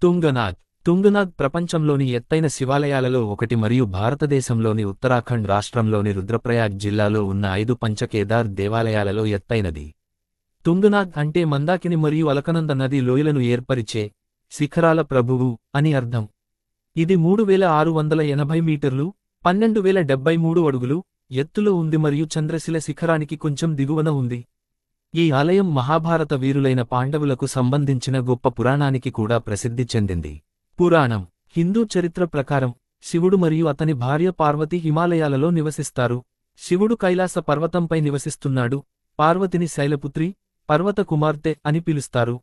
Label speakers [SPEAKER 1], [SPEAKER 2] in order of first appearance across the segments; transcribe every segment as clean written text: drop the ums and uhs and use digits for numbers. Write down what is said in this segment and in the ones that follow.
[SPEAKER 1] తుంగనాథ్ తుంగనాథ్ ప్రపంచంలోని ఎత్తైన శివాలయాలలో ఒకటి మరియు భారతదేశంలోని ఉత్తరాఖండ్ రాష్ట్రంలోని రుద్రప్రయాగ్ జిల్లాలో ఉన్న 5 పంచకేదార్ దేవాలయాలలో ఎత్తైనది. తుంగనాథ్ అంటే మందాకిని మరియు అలకనంద నది లోయలను ఏర్పరిచే శిఖరాల ప్రభువు అని అర్థం. ఇది 3680 మీటర్లు 12073 అడుగులు ఎత్తులో ఉంది మరియు చంద్రశిల శిఖరానికి కొంచెం దిగువన ఉంది. ఈ ఆలయం మహాభారత వీరులైన పాండవులకు సంబంధించిన గొప్ప పురాణానికి కూడా ప్రసిద్ధి చెందింది. పురాణం హిందూ చరిత్ర ప్రకారం శివుడు మరియు అతని భార్య పార్వతి హిమాలయాలలో నివసిస్తారు. శివుడు కైలాస పర్వతంపై నివసిస్తున్నాడు. పార్వతిని శైలపుత్రి, పర్వత కుమార్తె అని పిలుస్తారు.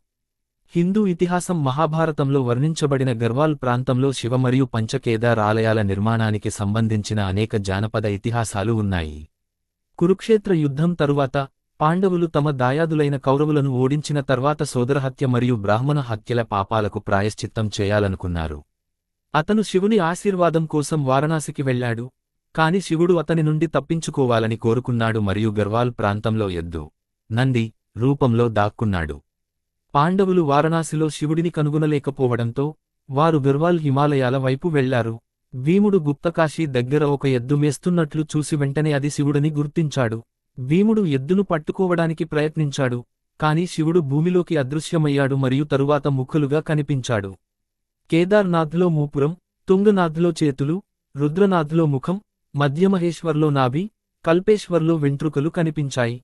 [SPEAKER 1] హిందూ ఇతిహాసం మహాభారతంలో వర్ణించబడిన గర్వాల్ ప్రాంతంలో శివ మరియు పంచకేదార్ ఆలయాల నిర్మాణానికి సంబంధించిన అనేక జానపద ఇతిహాసాలు ఉన్నాయి. కురుక్షేత్ర యుద్ధం తరువాత పాండవులు తమ దాయాదులైన కౌరవులను ఓడించిన తర్వాత సోదరహత్య మరియు బ్రాహ్మణ హత్యల పాపాలకు ప్రాయశ్చిత్తం చేయాలనుకున్నారు. అతను శివుని ఆశీర్వాదం కోసం వారణాసికి వెళ్లాడు. కాని శివుడు అతని నుండి తప్పించుకోవాలని కోరుకున్నాడు మరియు గర్వాల్ ప్రాంతంలో ఎద్దు, నంది రూపంలో దాక్కున్నాడు. పాండవులు వారణాసిలో శివుడిని కనుగొనలేకపోవడంతో వారు గర్వాల్ హిమాలయాల వైపు వెళ్లారు. భీముడు గుప్తకాశీ దగ్గర ఒక ఎద్దు మేస్తున్నట్లు చూసి వెంటనే అది శివుడని గుర్తించాడు. భీముడు ఎద్దును పట్టుకోవడానికి ప్రయత్నించాడు. కాని శివుడు భూమిలోకి అదృశ్యమయ్యాడు మరియు తరువాత ముక్కలుగా కనిపించాడు. కేదార్నాథ్లో మూపురం, తుంగనాథ్లో చేతులు, రుద్రనాథ్లో ముఖం, మధ్యమహేశ్వర్లో నాభి, కల్పేశ్వర్లో వెంట్రుకలు కనిపించాయి.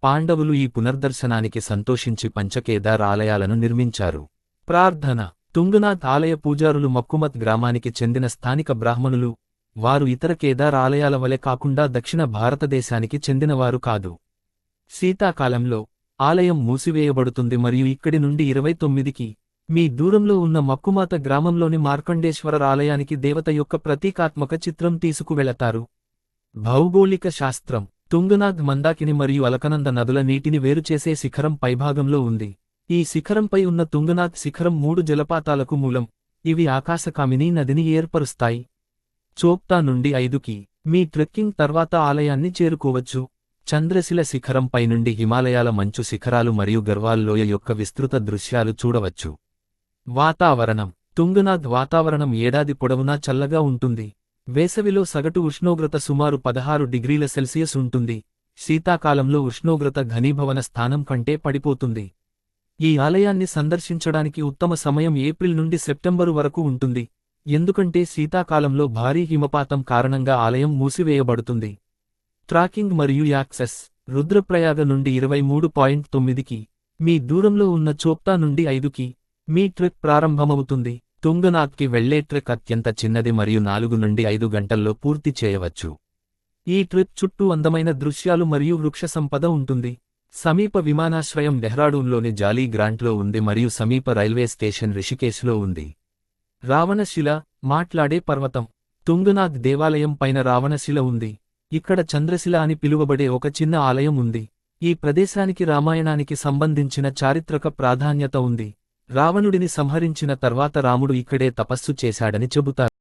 [SPEAKER 1] పాండవులు ఈ పునర్దర్శనానికి సంతోషించి పంచకేదార్ ఆలయాలను నిర్మించారు. ప్రార్థన తుంగనాథ్ ఆలయ పూజారులు మక్కుమత్ గ్రామానికి చెందిన స్థానిక బ్రాహ్మణులు. వారు ఇతర కేదార్ ఆలయాల వలె కాకుండా దక్షిణ భారతదేశానికి చెందినవారు కాదు. శీతాకాలంలో ఆలయం మూసివేయబడుతుంది మరియు ఇక్కడి నుండి 29 మీ దూరంలో ఉన్న మక్కుమాత గ్రామంలోని మార్కండేశ్వరర్ ఆలయానికి దేవత యొక్క ప్రతీకాత్మక చిత్రం తీసుకువెళతారు. భౌగోళిక శాస్త్రం తుంగనాథ్ మందాకిని మరియు అలకనంద నదుల నీటిని వేరుచేసే శిఖరం పైభాగంలో ఉంది. ఈ శిఖరంపై ఉన్న తుంగనాథ్ శిఖరం 3 జలపాతాలకు మూలం. ఇవి ఆకాశకామిని నదిని ఏర్పరుస్తాయి. చోప్తా నుండి 5 మీ ట్రెక్కింగ్ తర్వాత ఆలయాన్ని చేరుకోవచ్చు. చంద్రశిల శిఖరంపై నుండి హిమాలయాల మంచు శిఖరాలు మరియు గర్వాల్ లోయ యొక్క విస్తృత దృశ్యాలు చూడవచ్చు. వాతావరణం తుంగనాథ్ వాతావరణం ఏడాది పొడవునా చల్లగా ఉంటుంది. వేసవిలో సగటు ఉష్ణోగ్రత సుమారు 16 డిగ్రీల సెల్సియస్ ఉంటుంది. శీతాకాలంలో ఉష్ణోగ్రత ఘనీభవన స్థానం కంటే పడిపోతుంది. ఈ ఆలయాన్ని సందర్శించడానికి ఉత్తమ సమయం ఏప్రిల్ నుండి సెప్టెంబరు వరకు ఉంటుంది. ఎందుకంటే శీతాకాలంలో భారీ హిమపాతం కారణంగా ఆలయం మూసివేయబడుతుంది. ట్రాకింగ్ మరియు యాక్సెస్ రుద్రప్రయాగ నుండి 23.9 మీ దూరంలో ఉన్న చోప్తా నుండి 5 మీ ట్రెక్ ప్రారంభమవుతుంది. తుంగనాథ్కి వెళ్లే ట్రెక్ అత్యంత చిన్నది మరియు 4 నుండి 5 గంటల్లో పూర్తి చేయవచ్చు. ఈ ట్రెక్ చుట్టూ అందమైన దృశ్యాలు మరియు వృక్ష సంపద ఉంటుంది. సమీప విమానాశ్రయం డెహ్రాడూన్లోని జాలీ గ్రాంట్లో ఉంది మరియు సమీప రైల్వే స్టేషన్ రిషికేశ్లో ఉంది. రావణశిల మాట్లాడే పర్వతం తుంగనాథ్ దేవాలయం పైన రావణశిల ఉంది. ఇక్కడ చంద్రశిల అని పిలువబడే ఒక చిన్న ఆలయం ఉంది. ఈ ప్రదేశానికి రామాయణానికి సంబంధించిన చారిత్రక ప్రాధాన్యత ఉంది. రావణుడిని సంహరించిన తర్వాత రాముడు ఇక్కడే తపస్సు చేశాడని చెబుతారు.